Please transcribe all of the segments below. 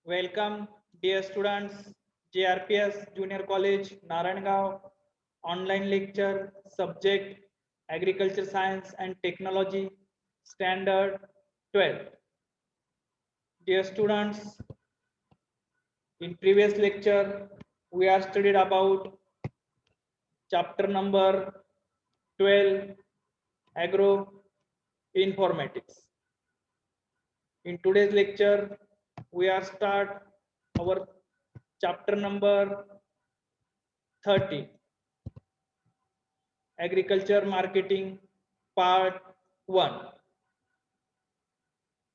Welcome, dear students, JRPS Junior College, Narangao, online lecture, subject, Agriculture Science and Technology, Standard 12. Dear students, in previous lecture, we are studied about chapter number 12, Agro Informatics. In today's lecture, we are start our chapter number 30, Agriculture Marketing Part 1.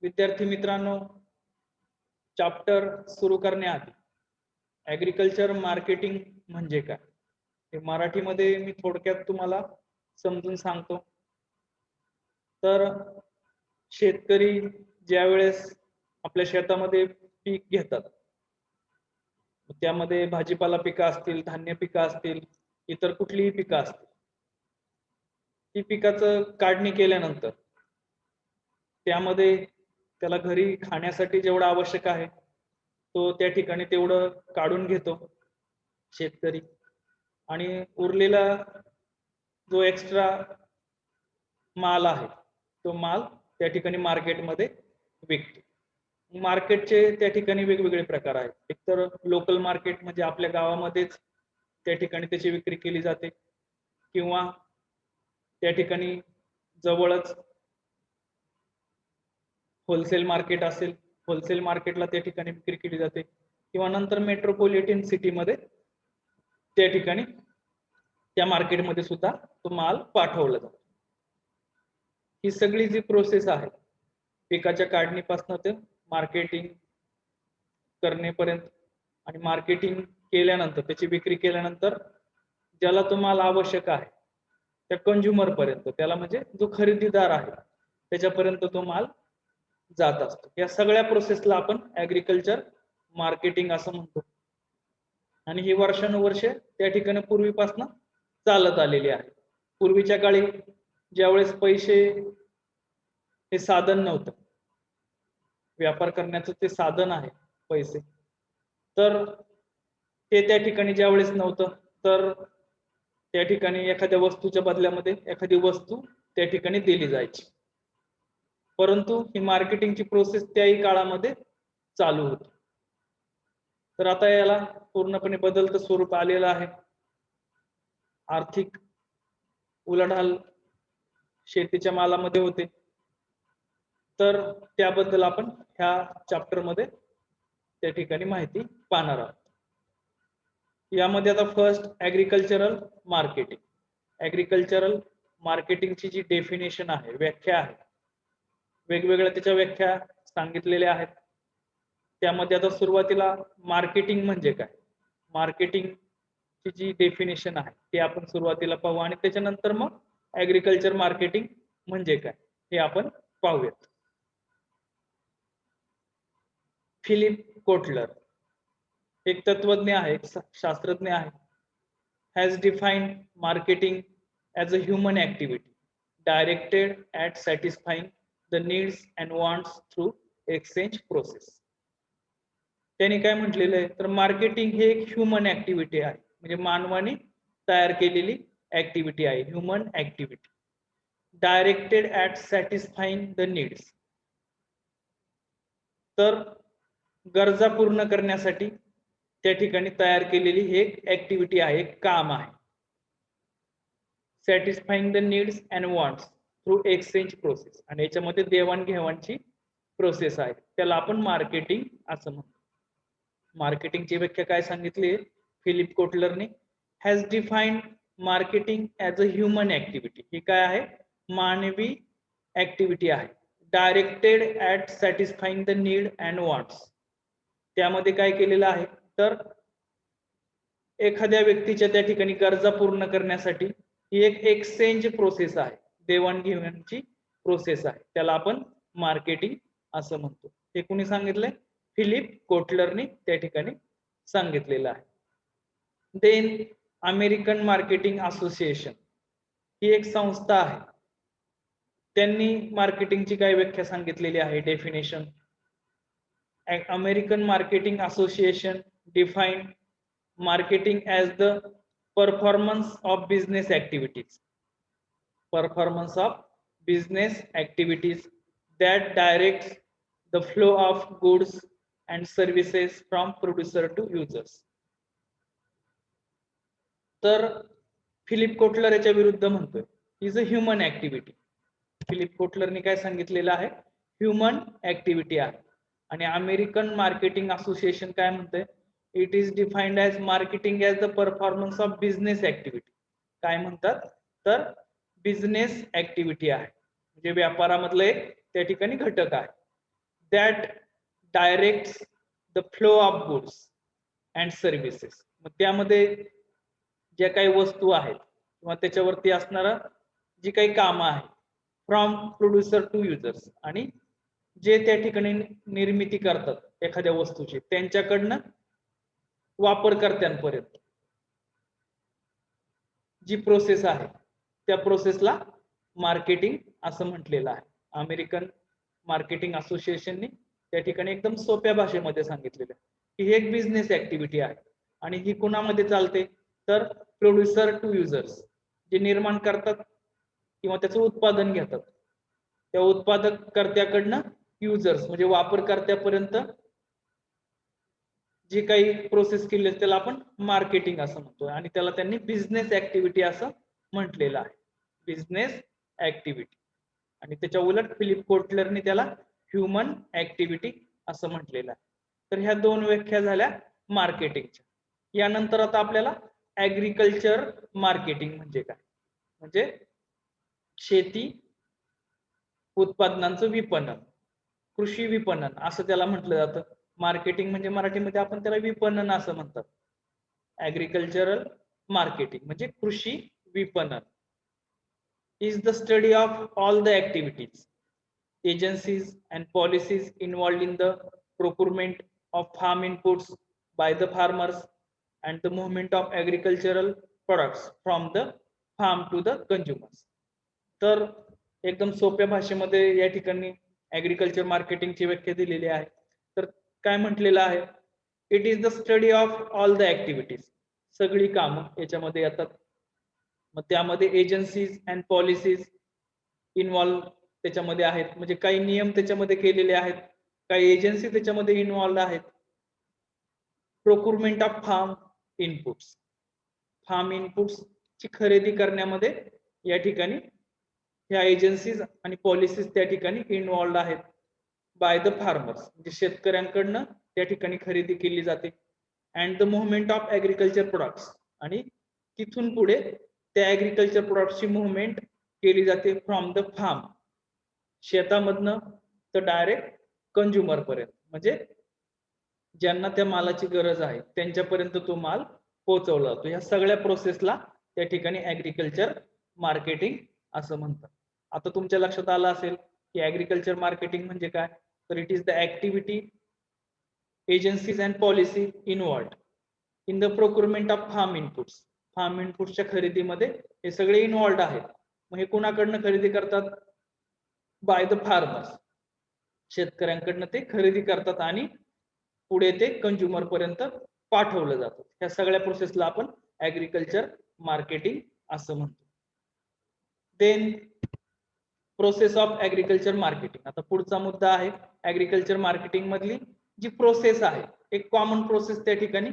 विद्यार्थी मित्रांनो, chapter सुरू करण्याआधी agriculture marketing म्हणजे काय हे मराठीमध्ये मी थोडक्यात तुम्हाला समजून सांगतो. तर शेतकरी ज्या वेळेस आपल्या शेतामध्ये पीक घेतात, त्यामध्ये भाजीपाला पिकं असतील, धान्य पिकं असतील, इतर कुठलीही पिकं असतील, ती पिकाचं काढणी केल्यानंतर त्यामध्ये त्याला घरी खाण्यासाठी जेवढं आवश्यक आहे तो त्या ठिकाणी तेवढं काढून घेतो शेतकरी, आणि उरलेला जो एक्स्ट्रा माल आहे तो माल त्या ठिकाणी मार्केटमध्ये विकतो. मार्केटचे त्या ठिकाणी वेगवेगळे प्रकार आहेत. एक तर लोकल मार्केट म्हणजे आपल्या गावामध्येच त्या ठिकाणी त्याची विक्री केली जाते, किंवा त्या ठिकाणी जवळच होलसेल मार्केट असेल, होलसेल मार्केटला त्या ठिकाणी विक्री केली जाते, किंवा नंतर मेट्रोपॉलिटन सिटीमध्ये त्या ठिकाणी त्या मार्केटमध्ये सुद्धा तो माल पाठवला जातो. ही सगळी जी प्रोसेस आहे पिकाच्या काढणीपासून ते मार्केटिंग करण्यापर्यंत, आणि मार्केटिंग केल्यानंतर त्याची विक्री केल्यानंतर ज्याला तो माल आवश्यक आहे त्या कंझ्युमर पर्यंत, त्याला म्हणजे जो खरेदीदार आहे त्याच्यापर्यंत तो माल जात असतो. या सगळ्या प्रोसेसला आपण ऍग्रिकल्चर मार्केटिंग असं म्हणतो, आणि ही वर्षानुवर्षे त्या ठिकाणी पूर्वीपासून चालत आलेली आहे. पूर्वीच्या काळी ज्यावेळेस पैसे हे साधन नव्हतं, व्यापार करण्याचं ते साधन आहे पैसे, तर ते त्या ठिकाणी ज्यावेळेस नव्हतं तर त्या ठिकाणी एखाद्या वस्तूच्या बदल्यामध्ये एखादी वस्तू त्या ठिकाणी दिली जायची. परंतु ही मार्केटिंगची प्रोसेस त्याही काळामध्ये चालू होती. तर आता याला पूर्णपणे बदलतं स्वरूप आलेलं आहे. आर्थिक उलाढाल शेतीच्या मालामध्ये होते, तर त्याबद्दल आपण ह्या चॅप्टर मध्ये त्या ठिकाणी माहिती पाहणार आहोत. यामध्ये आता फर्स्ट ऍग्रिकल्चरल मार्केटिंग. ऍग्रिकल्चरल मार्केटिंगची जी डेफिनेशन आहे, व्याख्या आहे, वेगवेगळ्या त्याच्या व्याख्या सांगितलेल्या आहेत. त्यामध्ये आता सुरुवातीला मार्केटिंग म्हणजे काय, मार्केटिंगची जी डेफिनेशन आहे ते आपण सुरुवातीला पाहू, आणि त्याच्यानंतर मग ऍग्रिकल्चर मार्केटिंग म्हणजे काय हे आपण पाहूयात. फिलिप कोटलर एक तत्वज्ञ आहे, एक शास्त्रज्ञ आहे, has defined marketing as a human activity directed at satisfying the needs and wants through exchange process. त्यांनी काय म्हटलेलं आहे, तर मार्केटिंग हे एक ह्युमन ऍक्टिव्हिटी आहे, म्हणजे मानवाने तयार केलेली ऍक्टिव्हिटी आहे, human activity directed at satisfying the needs. तर गरजा पूर्ण करण्यासाठी त्या ठिकाणी तयार केलेली ही एक ऍक्टिव्हिटी आहे, एक काम आहे. Satisfying the needs and wants through exchange process, आणि याच्यामध्ये देवाणघेवाणची प्रोसेस आहे, त्याला आपण मार्केटिंग असं म्हणतो. मार्केटिंगची व्याख्या काय सांगितली फिलिप कोटलरने, has defined marketing as a human activity. ही काय आहे, मानवी ऍक्टिव्हिटी आहे, directed at satisfying the need and wants. त्यामध्ये काय केलेलं आहे, तर एखाद्या व्यक्तीच्या त्या ठिकाणी गरजा पूर्ण करण्यासाठी ही एक एक्सचेंज प्रोसेस आहे, देवाणघेवाणची प्रोसेस आहे, त्याला आपण मार्केटिंग असं म्हणतो. हे कोणी सांगितलंय, फिलिप कोटलरने त्या ठिकाणी सांगितलेलं आहे. देन अमेरिकन मार्केटिंग असोसिएशन ही एक संस्था आहे, त्यांनी मार्केटिंगची काय व्याख्या सांगितलेली आहे, definition. American Marketing Association defined marketing as the performance of business activities. Performance of business activities that directs the flow of goods and services from producer to users. तर Philip Kotler याच्या विरुद्ध म्हणतोय is a human activity. Philip कोटलरने काय सांगितलेलं आहे, human activity आहे. आणि अमेरिकन मार्केटिंग असोसिएशन काय म्हणतंय, it is defined as marketing as the performance of business activity. काय म्हणतात तर बिझनेस ऍक्टिव्हिटी आहे, म्हणजे व्यापारामधलं एक त्या ठिकाणी घटक आहे. That directs the flow of goods and services. मग त्यामध्ये ज्या काही वस्तू आहेत किंवा त्याच्यावरती असणारा जी काही कामं आहेत फ्रॉम प्रोड्युसर टू युजर्स, आणि जे त्या ठिकाणी निर्मिती करतात एखाद्या वस्तूची त्यांच्याकडनं वापरकर्त्यांपर्यंत जी प्रोसेस आहे त्या प्रोसेसला मार्केटिंग असं म्हटलेलं आहे. अमेरिकन मार्केटिंग असोसिएशनने त्या ठिकाणी एकदम सोप्या भाषेमध्ये सांगितलेलं आहे की ही एक बिझनेस ऍक्टिव्हिटी आहे आणि ही कुणामध्ये चालते तर प्रोड्युसर टू युजर्स, जे निर्माण करतात किंवा त्याचं उत्पादन घेतात त्या उत्पादक कर्त्याकडनं युजर्स म्हणजे वापरकर्त्यापर्यंत जी काही प्रोसेस केली त्याला आपण मार्केटिंग असं म्हणतोय आणि त्याला त्यांनी बिझनेस ऍक्टिव्हिटी असं म्हटलेलं आहे. Business activity. आणि त्याच्या उलट फिलिप कोटलरने त्याला ह्युमन ऍक्टिव्हिटी असं म्हटलेलं आहे. तर ह्या दोन व्याख्या झाल्या मार्केटिंगच्या. यानंतर आता आपल्याला ऍग्रिकल्चर मार्केटिंग म्हणजे काय, म्हणजे शेती उत्पादनांचं विपणन, कृषी विपणन असं त्याला म्हटलं जातं. मार्केटिंग म्हणजे मराठीमध्ये आपण त्याला विपणन असं म्हणतात. ऍग्रिकल्चरल मार्केटिंग म्हणजे कृषी विपणन is the study of all the activities, agencies and policies involved in the procurement of farm inputs by the farmers and the movement of agricultural products from the farm to the consumers. तर एकदम सोप्या भाषेमध्ये या ठिकाणी agriculture मार्केटिंगची व्याख्या दिलेली आहे. तर काय म्हटलेलं आहे, it is the study of all the activities, सगळी कामं याच्यामध्ये येतात. मग त्यामध्ये एजन्सीज अँड पॉलिसीज इन्व्हॉल्व त्याच्यामध्ये आहेत, म्हणजे काही नियम त्याच्यामध्ये केलेले आहेत, काही एजन्सी त्याच्यामध्ये इन्व्हॉल्व आहेत. Procurement of farm inputs, farm inputs ची खरेदी करण्यामध्ये या ठिकाणी ह्या एजन्सीज आणि पॉलिसीज त्या ठिकाणी इन्व्हॉल्व आहेत. बाय द फार्मर्स म्हणजे शेतकऱ्यांकडनं त्या ठिकाणी खरेदी केली जाते. And the movement of agriculture products, आणि तिथून पुढे त्या ऍग्रिकल्चर प्रोडक्ट्सची मुव्हमेंट केली जाते फ्रॉम द फार्म, शेतामधनं तर डायरेक्ट कंझ्युमर पर्यंत, म्हणजे ज्यांना त्या मालाची गरज आहे त्यांच्यापर्यंत तो माल पोहोचवला जातो. ह्या सगळ्या प्रोसेसला त्या ठिकाणी ऍग्रिकल्चर मार्केटिंग असं म्हणतात. आता तुमच्या लक्षात आलं असेल की ऍग्रिकल्चर मार्केटिंग म्हणजे काय, तर it is the activity, agencies and policy involved in the procurement of farm inputs. Farm इनपुट्सच्या खरेदीमध्ये हे सगळे इन्व्हॉल्ड आहेत. मग हे कुणाकडनं खरेदी करतात, बाय द फार्मर्स, शेतकऱ्यांकडनं ते खरेदी करतात आणि पुढे ते कंझ्युमर पर्यंत पाठवलं जातं. ह्या सगळ्या प्रोसेसला आपण ऍग्रिकल्चर मार्केटिंग असं म्हणतो. Then process of agriculture marketing. आता पुढचा मुद्दा आहे ऍग्रिकल्चर मार्केटिंग मधली जी प्रोसेस आहे, एक कॉमन प्रोसेस त्या ठिकाणी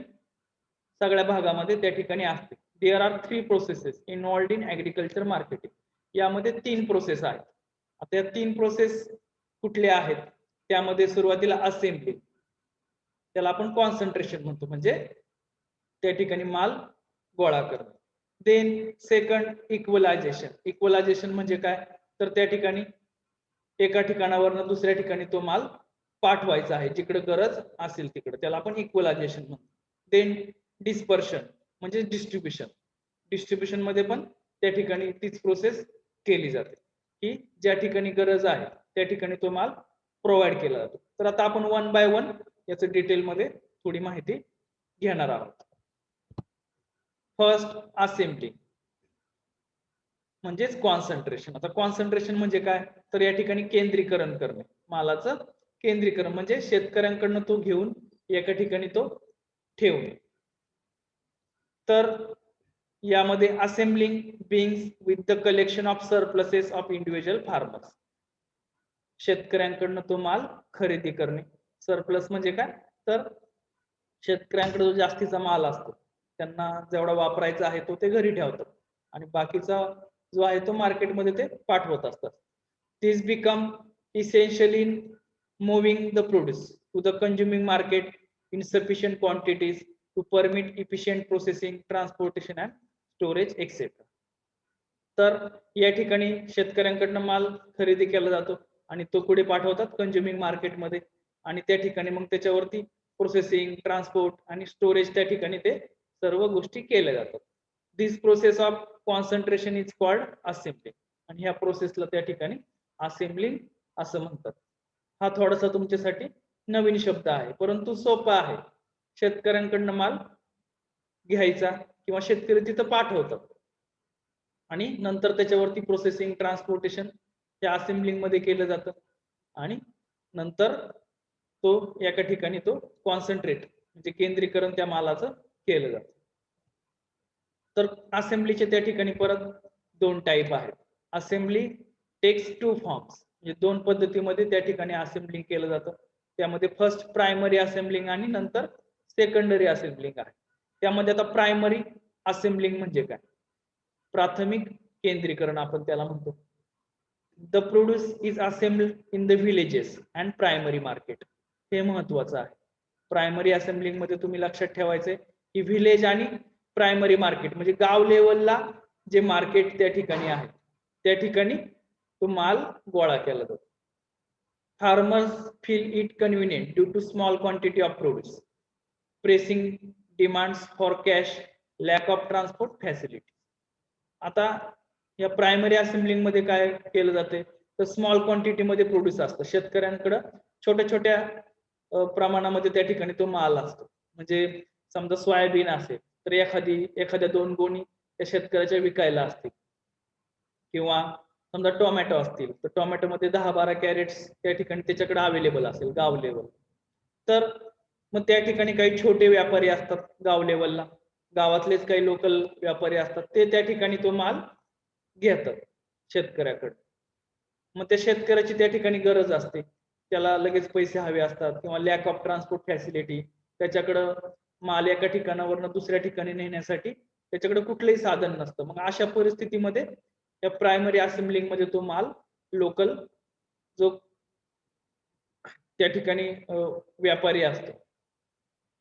सगळ्या भागामध्ये त्या ठिकाणी असते. There are 3 processes involved in agriculture marketing. यामध्ये 3 प्रोसेस आहेत. आता या 3 प्रोसेस कुठल्या आहेत, त्यामध्ये सुरुवातीला असेंब्ली, त्याला आपण कॉन्सन्ट्रेशन म्हणतो, म्हणजे त्या ठिकाणी माल गोळा करणे. Then second equalization. इक्वलायझेशन म्हणजे काय, तर त्या ठिकाणी एका ठिकाणावरनं दुसऱ्या ठिकाणी तो माल पाठवायचा आहे, जिकडे गरज असेल तिकडे, त्याला आपण इक्वलायझेशन म्हणतो. देन डिस्पर्शन म्हणजे डिस्ट्रीब्युशन. डिस्ट्रीब्युशन मध्ये पण त्या ठिकाणी तीच प्रोसेस केली जाते की ज्या ठिकाणी गरज आहे त्या ठिकाणी तो माल प्रोव्हाइड केला जातो. तर आता आपण वन बाय वन याचं डिटेलमध्ये थोडी माहिती घेणार आहोत. फर्स्ट असेंब्ली म्हणजेच कॉन्सन्ट्रेशन. आता कॉन्सन्ट्रेशन म्हणजे काय, तर या ठिकाणी केंद्रीकरण करणे, मालाचं केंद्रीकरण म्हणजे शेतकऱ्यांकडनं तो घेऊन एका ठिकाणी तो ठेवणे. तर यामध्ये assembling brings with the collection of surpluses of individual farmers. शेतकऱ्यांकडनं तो माल खरेदी करणे. सरप्लस म्हणजे काय, तर शेतकऱ्यांकडे जो जास्तीचा माल असतो त्यांना जेवढा वापरायचा आहे तो ते घरी ठेवतात आणि बाकीचा जो आहे तो मार्केटमध्ये ते पाठवत असतात. This become essential in moving the produce to the consuming market in sufficient quantities to permit efficient processing, transportation and storage etcetera. तर या ठिकाणी शेतकऱ्यांकडनं माल खरेदी केला जातो आणि तो पुढे पाठवतात कंझ्युमिंग मार्केटमध्ये आणि त्या ठिकाणी मग त्याच्यावरती प्रोसेसिंग, ट्रान्सपोर्ट आणि स्टोरेज त्या ठिकाणी ते सर्व गोष्टी केल्या जातात. This process of concentration is called assembling आणि ह्या प्रोसेसला त्या ठिकाणी असेंब्लिंग असं म्हणतात. हा थोडासा तुमच्यासाठी नवीन शब्द आहे परंतु सोपा आहे. शेतकऱ्यांकडनं माल घ्यायचा किंवा शेतकरी तिथं पाठवतात आणि नंतर त्याच्यावरती प्रोसेसिंग, ट्रान्सपोर्टेशन त्या असेंब्लिंग मध्ये केलं जातं आणि नंतर तो एका ठिकाणी तो कॉन्सन्ट्रेट म्हणजे केंद्रीकरण त्या मालाचं केलं जातं. तर असेंब्लीचे त्या ठिकाणी परत दोन टाईप आहेत. असेंब्ली टेक्स टू फॉर्म्स म्हणजे दोन पद्धतीमध्ये त्या ठिकाणी असेंब्लिंग केलं जातं. त्यामध्ये फर्स्ट प्रायमरी असेंब्लिंग आणि नंतर सेकंडरी असेंब्लिंग आहे. त्यामध्ये आता प्रायमरी असेंब्लिंग म्हणजे काय, प्राथमिक केंद्रीकरण आपण त्याला म्हणतो. The produce is assembled in the villages and primary market. हे महत्वाचं आहे. प्रायमरी असेंब्लिंग मध्ये तुम्ही लक्षात ठेवायचे की विलेज आणि प्रायमरी मार्केट म्हणजे गाव लेवलला जे मार्केट त्या ठिकाणी आहे त्या ठिकाणी तो माल गोळा केला जातो. Farmers feel it convenient due to small quantity of produce, pressing demands for cash, lack of transport facility. आता या प्रायमरी असेंब्लिंग मध्ये काय केलं जाते तर स्मॉल क्वांटिटी मध्ये प्रोड्यूस असतं. शेतकऱ्यांकडे छोट्या छोट्या प्रमाणामध्ये त्या ठिकाणी तो माल असतो. म्हणजे समजा सोयाबीन असेल तर एखाद्या 2 गोणी त्या शेतकऱ्याच्या विकायला असतील किंवा समजा टोमॅटो असतील तर टोमॅटो मध्ये 10-12 कॅरेट्स त्या ठिकाणी त्याच्याकडे अवेलेबल असेल गाव लेवल. तर मग त्या ठिकाणी काही छोटे व्यापारी असतात गाव लेवलला, गावातलेच काही लोकल व्यापारी असतात ते त्या ठिकाणी तो माल घेतात शेतकऱ्याकडे. मग त्या शेतकऱ्याची त्या ठिकाणी गरज असते, त्याला लगेच पैसे हवे असतात किंवा लॅक ऑफ ट्रान्सपोर्ट फॅसिलिटी, त्याच्याकडं माल एका ठिकाणावरून दुसऱ्या ठिकाणी नेण्यासाठी त्याच्याकडे कुठलंही साधन नसतं. मग अशा परिस्थितीमध्ये या प्रायमरी असेंब्लिंग मध्ये तो माल लोकल जो त्या ठिकाणी व्यापारी असतो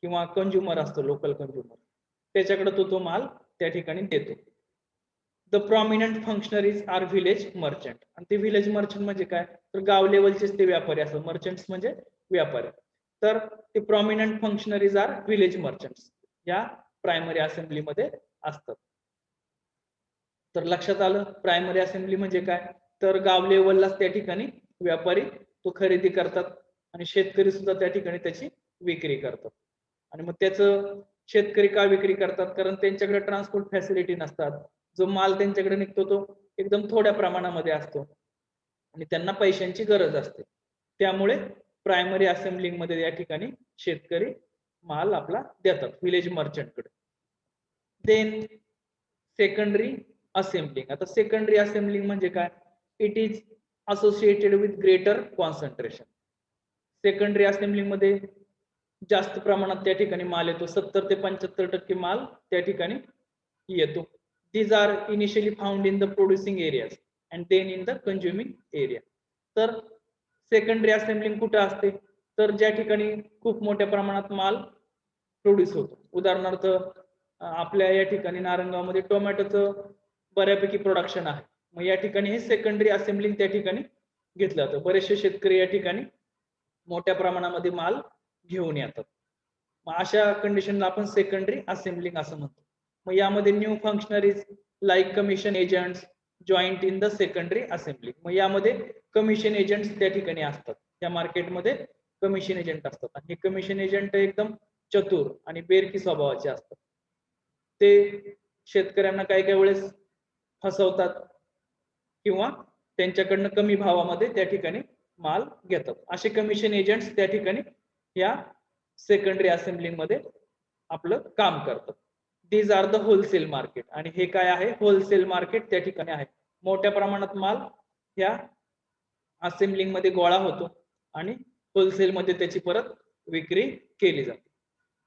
किंवा कंझ्युमर असतो, लोकल कंझ्युमर, त्याच्याकडे तो माल त्या ठिकाणी देतो. The prominent functionaries are village merchant. आणि ते व्हिलेज मर्चंट म्हणजे काय तर गाव लेवलचेच ते व्यापारी असतात. मर्चंट्स म्हणजे व्यापारी. तर ते prominent functionaries are village merchants या प्रायमरी असेंब्ली मध्ये असतात. तर लक्षात आलं प्रायमरी असेंब्ली म्हणजे काय तर गाव लेवललाच त्या ठिकाणी व्यापारी तो खरेदी करतात आणि शेतकरी सुद्धा त्या ठिकाणी त्याची विक्री करतात. आणि मग त्याचं शेतकरी का विक्री करतात कारण त्यांच्याकडे ट्रान्सपोर्ट फॅसिलिटी नसतात. जो माल त्यांच्याकडे निघतो तो एकदम थोड्या प्रमाणामध्ये असतो आणि त्यांना पैशांची गरज असते. त्यामुळे प्रायमरी असेंब्लिंग मध्ये या ठिकाणी शेतकरी माल आपला देतात व्हिलेज मर्चंटकडे. Then secondary assembling. आता सेकंडरी असेंब्लिंग म्हणजे काय, it is associated with greater concentration. Secondary assembling मध्ये जास्त प्रमाणात त्या ठिकाणी माल येतो. 70 ते 75% माल त्या ठिकाणी येतो. These are initially found in the producing areas and then in the consuming area. तर सेकंडरी असेंब्लिंग कुठे असते तर ज्या ठिकाणी खूप मोठ्या प्रमाणात माल प्रोड्यूस होतो. उदाहरणार्थ आपल्या या ठिकाणी नारायणगावमध्ये टोमॅटोचं बऱ्यापैकी प्रोडक्शन आहे. मग या ठिकाणी हे सेकंडरी असेंब्लिंग त्या ठिकाणी घेतलं जातं. बरेचसे शेतकरी या ठिकाणी मोठ्या प्रमाणामध्ये माल घेऊन येतात. मग अशा कंडिशनला आपण सेकंडरी असेंब्लिंग असं म्हणतो. मग यामध्ये new functionaries like commission agents joint in the secondary assembly. मग यामध्ये कमिशन एजंट्स त्या ठिकाणी असतात. त्या मार्केटमध्ये कमिशन एजंट असतात आणि हे कमिशन एजंट एकदम चतुर आणि बेरकी स्वभावाचे असतात. ते शेतकऱ्यांना काही वेळेस फसवतात किंवा त्यांच्याकडनं कमी भावामध्ये त्या ठिकाणी माल घेतात. असे कमिशन एजंट्स त्या ठिकाणी या सेकंडरी असेंब्लिंग मध्ये आपलं काम करतात. These are the wholesale market. आणि हे काय आहे? होलसेल मार्केट त्या ठिकाणी आहे. मोठ्या प्रमाणात माल या असेंब्लिंग मध्ये गोळा होतो आणि होलसेल मध्ये त्याची परत विक्री केली जाते.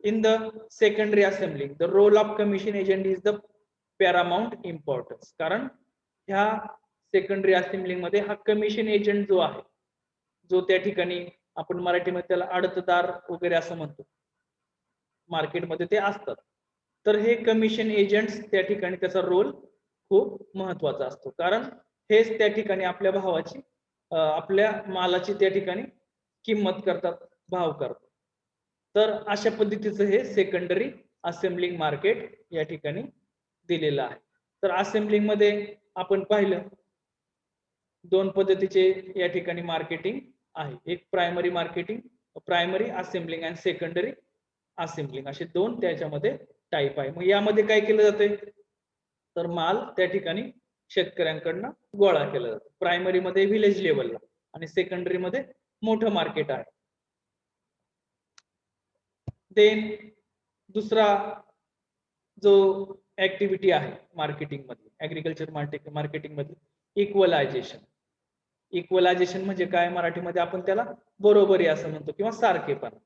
In the secondary assembling the role of commission agent is the paramount importance. कारण ह्या सेकंडरी असेंब्लिंग मध्ये हा कमिशन एजंट जो आहे, जो त्या ठिकाणी आपण मराठीमध्ये त्याला आडतदार वगैरे असं म्हणतो, मार्केटमध्ये ते असतात. तर हे कमिशन एजंट्स त्या ठिकाणी त्याचा रोल खूप महत्वाचा असतो. कारण हेच त्या ठिकाणी आपल्या भावाची आपल्या मालाची त्या ठिकाणी किंमत करतात, भाव करतात. तर अशा पद्धतीचं हे सेकंडरी असेंब्लिंग मार्केट या ठिकाणी दिलेलं आहे. तर असेंब्लिंग मध्ये आपण पाहिलं दोन पद्धतीचे या ठिकाणी मार्केटिंग आहे. एक प्रायमरी मार्केटिंग, प्रायमरी असेंब्लिंग आणि सेकंडरी असेंब्लिंग, असे दोन त्याच्यामध्ये टाईप आहे. मग यामध्ये काय केलं जाते? तर माल त्या ठिकाणी शेतकऱ्यांकडनं गोळा केला जातो. प्रायमरी मध्ये व्हिलेज लेवलला आणि सेकंडरी मध्ये मोठं मार्केट आहे. देन दुसरा जो ऍक्टिव्हिटी आहे मार्केटिंग मध्ये, ऍग्रिकल्चर मार्केटिंग मध्ये, इक्वलायझेशन. इक्वलायझेशन म्हणजे काय? मराठीमध्ये आपण त्याला बरोबरी असं म्हणतो किंवा सारखेपणा.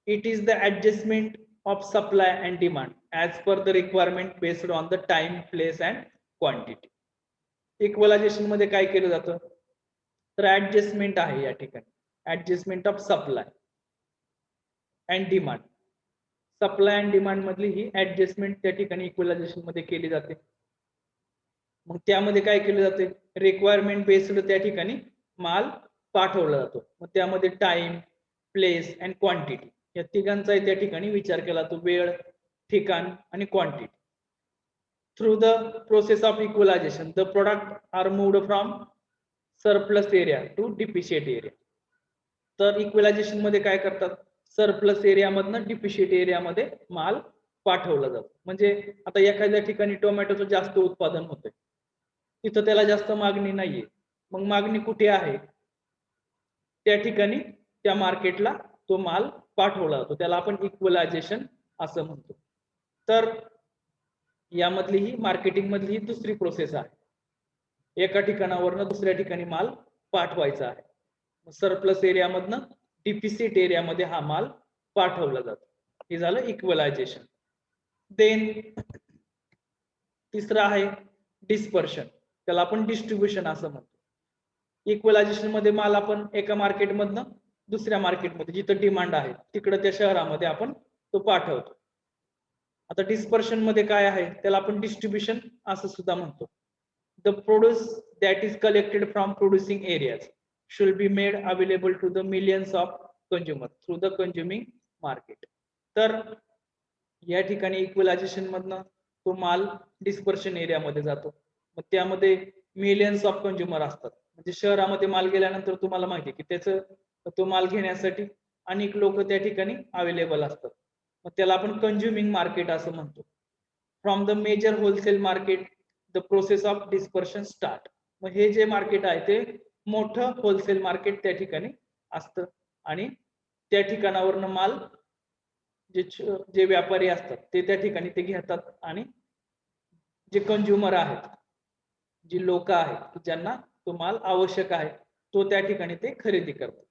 It is the adjustment of supply and demand as per the requirement based on the time, place and quantity. Equalization मध्ये काय केलं जातं? तर ऍडजस्टमेंट आहे या ठिकाणी, adjustment of supply and demand. Supply and demand मधली ही ऍडजस्टमेंट त्या ठिकाणी इक्वलायझेशन मध्ये केली जाते. मग त्यामध्ये काय केलं जाते? रिक्वायरमेंट बेस्ड त्या ठिकाणी माल पाठवला जातो. मग त्यामध्ये टाइम, प्लेस अँड क्वांटिटी या तिघांचाही त्या ठिकाणी विचार केला जातो. वेळ, ठिकाण आणि quantity. Through the process of equalisation the product are moved from surplus area to deficient area. तर इक्वलायझेशन मध्ये काय करतात? सरप्लस एरिया मधनं डिफिशियंट एरियामध्ये माल पाठवला जातो. म्हणजे आता एखाद्या ठिकाणी टोमॅटोचं जास्त उत्पादन होतंय, तिथं त्याला जास्त मागणी नाहीये. मग मागणी कुठे आहे? त्या ठिकाणी त्या मार्केटला तो माल पाठवला जातो. त्याला आपण इक्वलायझेशन असं म्हणतो. तर यामधली ही मार्केटिंग मधली ही दुसरी प्रोसेस आहे. एका ठिकाणावरनं दुसऱ्या ठिकाणी माल पाठवायचा आहे. सरप्लस एरियामधनं डिफिसिट एरियामध्ये हा माल पाठवला जातो. हे झालं इक्वलायझेशन. देन तिसरं आहे डिस्पर्शन. त्याला आपण डिस्ट्रीब्युशन असं म्हणतो. इक्वलायझेशन मध्ये माल आपण एका मार्केटमधनं दुसऱ्या मार्केटमध्ये जिथं डिमांड आहे तिकडं त्या शहरामध्ये आपण तो पाठवतो. आता डिस्पर्शन मध्ये काय आहे? त्याला आपण डिस्ट्रीब्युशन असं सुद्धा म्हणतो. The produce that is collected from producing areas should be made available to the millions of consumers through the consuming market. तर या ठिकाणी इक्वलायझेशन मधनं तो माल डिस्पर्शन एरियामध्ये जातो. मग त्यामध्ये मिलियन्स ऑफ कंझ्युमर असतात. म्हणजे शहरामध्ये माल गेल्यानंतर तुम्हाला माहिती आहे की त्याचं तो माल घेण्यासाठी अनेक लोक त्या ठिकाणी अवेलेबल असतात. मग त्याला आपण कंझ्युमिंग मार्केट असं म्हणतो. From the major wholesale market the process of dispersion start. मग हे जे मार्केट आहे ते मोठं होलसेल मार्केट त्या ठिकाणी असतं आणि त्या ठिकाणावरनं माल जे व्यापारी असतात ते त्या ठिकाणी ते घेतात आणि जे कंझ्युमर आहेत, जी लोक आहेत ज्यांना तो माल आवश्यक आहे, तो त्या ठिकाणी ते खरेदी करतात.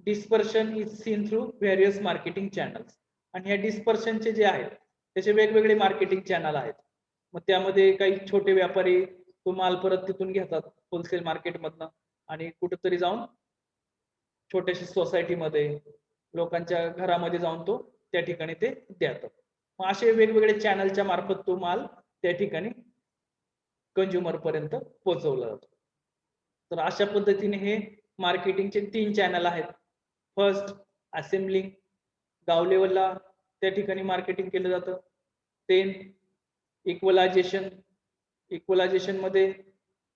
Dispersion is seen through various marketing channels. आणि ह्या डिस्पर्शनचे जे आहेत त्याचे वेगवेगळे मार्केटिंग चॅनल आहेत. मग त्यामध्ये काही छोटे व्यापारी तो माल परत तिथून घेतात होलसेल मार्केटमधनं आणि कुठेतरी जाऊन छोट्याशा सोसायटीमध्ये लोकांच्या घरामध्ये जाऊन तो त्या ठिकाणी ते देतात. मग असे वेगवेगळे चॅनलच्या मार्फत तो माल त्या ठिकाणी कंझ्युमर पर्यंत पोहोचवला जातो. तर अशा पद्धतीने हे मार्केटिंगचे 3 चॅनल आहेत. फर्स्ट असेंब्लिंग, गाव लेवलला त्या ठिकाणी मार्केटिंग केलं जातं. देन इक्वलायझेशन, इक्वलायझेशन मध्ये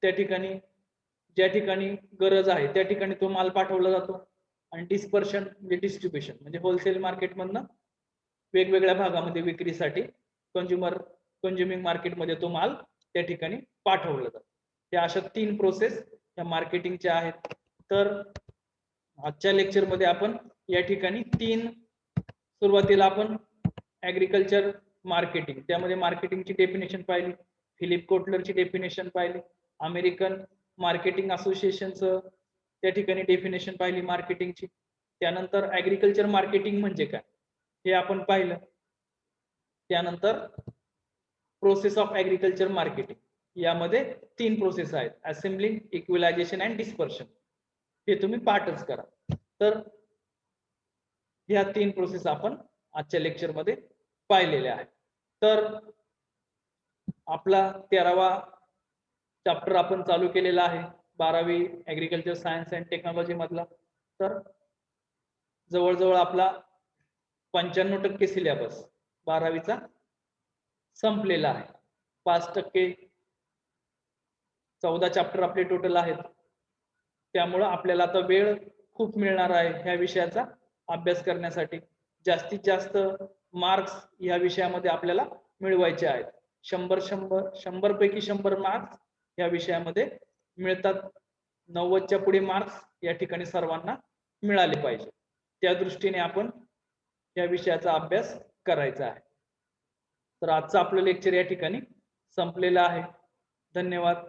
त्या ठिकाणी ज्या ठिकाणी गरज आहे त्या ठिकाणी तो माल पाठवला जातो. आणि डिस्पर्शन म्हणजे डिस्ट्रीब्युशन, म्हणजे होलसेल मार्केटमधनं वेगवेगळ्या भागामध्ये विक्रीसाठी कंझ्युमिंग मार्केटमध्ये तो माल त्या ठिकाणी पाठवला जातो. या अशा 3 प्रोसेस या मार्केटिंगच्या आहेत. तर आजच्या लेक्चर मध्ये आपण या ठिकाणी सुरुवातीला आपण ऍग्रीकल्चर मार्केटिंग, त्यामध्ये मार्केटिंगची डेफिनेशन पाहिली, फिलिप कोटलरची डेफिनेशन पाहिली, अमेरिकन मार्केटिंग असोसिएशनचं त्या ठिकाणी डेफिनेशन पाहिली मार्केटिंगची. त्यानंतर ऍग्रीकल्चर मार्केटिंग म्हणजे काय हे आपण पाहिलं. त्यानंतर प्रोसेस ऑफ ऍग्रीकल्चर मार्केटिंग, यामध्ये 3 प्रोसेस आहेत, असेंबलिंग, इक्विलायझेशन अँड डिस्पर्शन. हे तुम्ही पाठच करा. तर ह्या 3 प्रोसेस आपण आजच्या लेक्चर मध्ये पाहिलेल्या आहेत. तर आपला 13वा चॅप्टर आपण चालू केलेला आहे, 12वी ऍग्रीकल्चर सायन्स अँड टेक्नॉलॉजी मधला. तर जवळजवळ आपला 95% सिलेबस 12वीचा संपलेला आहे. 5% 14 चॅप्टर आपले टोटल आहेत. त्यामुळे आपल्याला आता वेळ खूप मिळणार आहे ह्या विषयाचा अभ्यास करण्यासाठी. जास्तीत जास्त मार्क्स या विषयामध्ये आपल्याला मिळवायचे आहेत. 100 पैकी 100 मार्क्स या विषयामध्ये मिळतात. 90च्या पुढे मार्क्स या ठिकाणी सर्वांना मिळाले पाहिजे. त्या दृष्टीने आपण या विषयाचा अभ्यास करायचा आहे. तर आजचं आपलं लेक्चर या ठिकाणी संपलेलं आहे. धन्यवाद.